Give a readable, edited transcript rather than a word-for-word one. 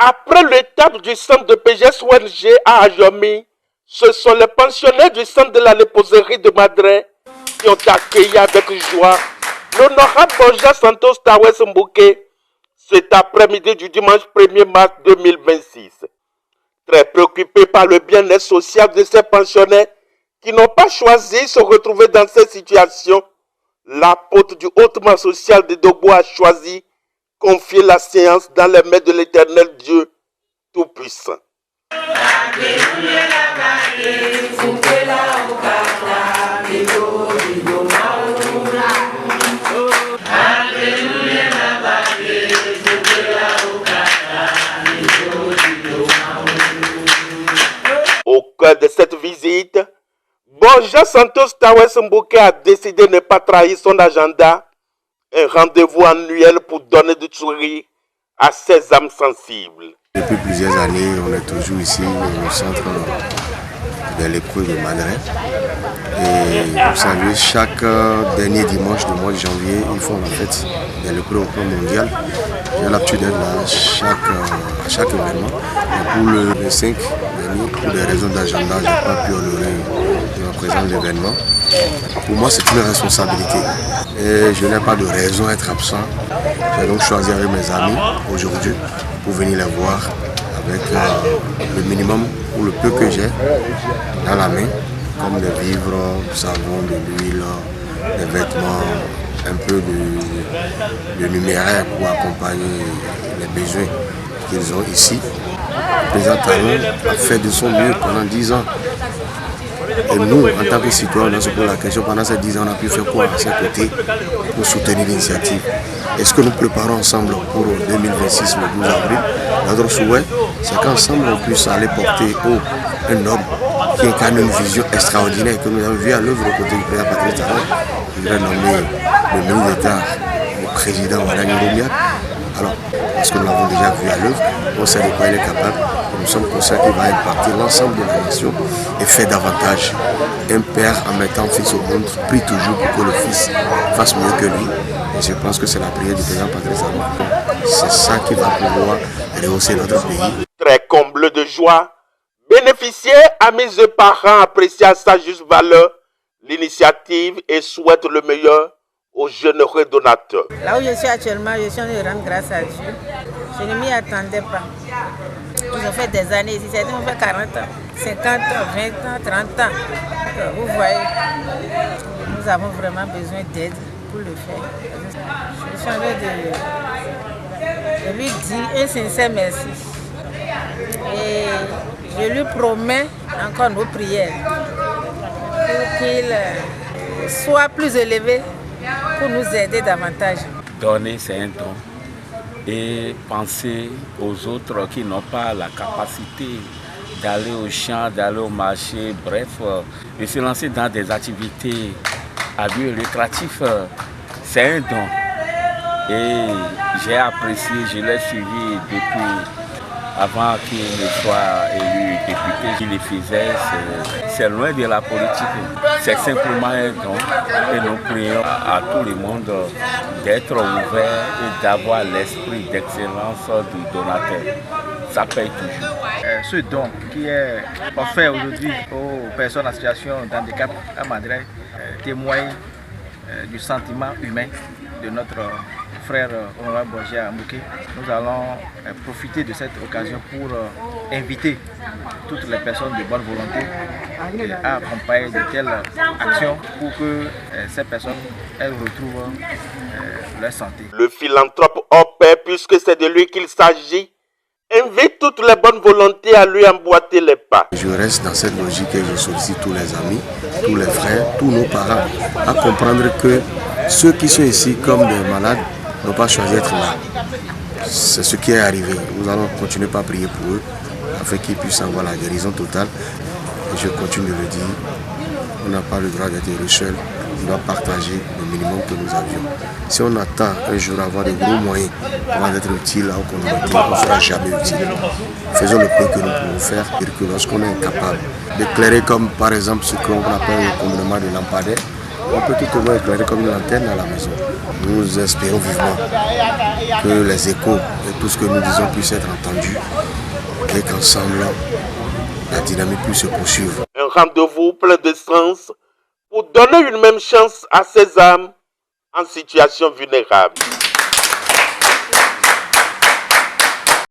Après l'étape du centre de PGS ONG à Ajomi, ce sont les pensionnaires du centre de la léproserie de Madré qui ont accueilli avec joie l'honorable Borja Santos Tawes Mbouké cet après-midi du dimanche 1er mars 2026. Très préoccupé par le bien-être social de ces pensionnaires qui n'ont pas choisi de se retrouver dans cette situation, l'apôtre du hautement social de Dogbo a choisi confier la séance dans les mains de l'Éternel Dieu Tout-Puissant. Au cœur de cette visite, Borja Santos Tawes Mbouké a décidé de ne pas trahir son agenda, un rendez-vous annuel pour donner du sourire à ses âmes sensibles. Depuis plusieurs années, on est toujours ici au centre des lépreux de Madré. Et vous savez, chaque dernier dimanche du mois de janvier, ils font la fête des lépreux au plan mondial. J'ai l'habitude d'être là à chaque événement. Et pour le 5 dernier, pour des raisons d'agenda, je n'ai pas pu honorer ma présence à l'événement. Pour moi, c'est une responsabilité. Et je n'ai pas de raison d'être absent. J'ai donc choisi avec mes amis aujourd'hui pour venir les voir avec le minimum ou le peu que j'ai dans la main, comme des vivres, du savon, de l'huile, des vêtements, un peu de numéraire pour accompagner les besoins qu'ils ont ici. Le président Talon a fait de son mieux pendant 10 ans. Et nous, en tant que citoyens, on se pose la question, pendant ces 10 ans, on a pu faire quoi à ses côtés pour soutenir l'initiative? Est-ce que nous préparons ensemble pour 2026, le 12 avril? Notre souhait, c'est qu'ensemble, on puisse aller porter haut un homme qui incarne une vision extraordinaire que nous avons vu à l'œuvre aux côtés du président Patrice Talon. Je voudrais nommer le ministre d'État, le président Wadani Romiak. Alors, parce que nous l'avons déjà vu à l'œuvre, on sait de quoi il est capable. Nous sommes conscients qu'il va impartir l'ensemble de la nation et faire davantage. Un père en mettant fils au monde prie toujours pour que le fils fasse mieux que lui. Et je pense que c'est la prière du président Patrice Talon. C'est ça qui va pouvoir rehausser notre pays. Très comblé de joie, bénéficiaire, amis et parents apprécient à sa juste valeur l'initiative et souhaitent le meilleur aux généreux donateurs. Là où je suis actuellement, je suis en train de rendre grâce à Dieu. Je ne m'y attendais pas. Ils ont fait des années ici, certains ont fait 40 ans, 50 ans, 20 ans, 30 ans. Vous voyez, nous avons vraiment besoin d'aide pour le faire. Je suis en train de lui dire un sincère merci. Et je lui promets encore nos prières pour qu'il soit plus élevé pour nous aider davantage. Donner, c'est un don. Et penser aux autres qui n'ont pas la capacité d'aller au champ, d'aller au marché, bref, de se lancer dans des activités à but récréatif, c'est un don. Et j'ai apprécié, je l'ai suivi depuis avant qu'il ne soit élu député, il le faisait, c'est loin de la politique, c'est simplement un don. Et nous prions à tout le monde d'être ouvert et d'avoir l'esprit d'excellence du donateur. Ça paye toujours. Ce don qui est offert aujourd'hui aux personnes en situation d'handicap à Madré témoigne du sentiment humain de notre frère honorable Borja Mbouké. Nous allons profiter de cette occasion pour inviter toutes les personnes de bonne volonté à accompagner de telles actions pour que ces personnes elles retrouvent leur santé. Le philanthrope au paix, puisque c'est de lui qu'il s'agit, invite toutes les bonnes volontés à lui emboîter les pas. Je reste dans cette logique et je sollicite tous les amis, tous les frères, tous nos parents à comprendre que ceux qui sont ici comme des malades n'ont pas choisi d'être là. C'est ce qui est arrivé. Nous allons continuer par prier pour eux afin qu'ils puissent avoir la guérison totale. Et je continue de le dire, on n'a pas le droit d'être heureux seul. On doit partager le minimum que nous avions. Si on attend un jour avoir de gros moyens avant d'être utile à la communauté, on ne sera jamais utile. Faisons le peu que nous pouvons faire et que lorsqu'on est incapable d'éclairer comme par exemple ce qu'on appelle le communément de lampadaire, on peut tout au moins éclairer comme une antenne à la maison. Nous espérons vivement que les échos et tout ce que nous disons puissent être entendus et qu'ensemble, la dynamique puisse se poursuivre. Un rendez-vous plein de sens pour donner une même chance à ces âmes en situation vulnérable.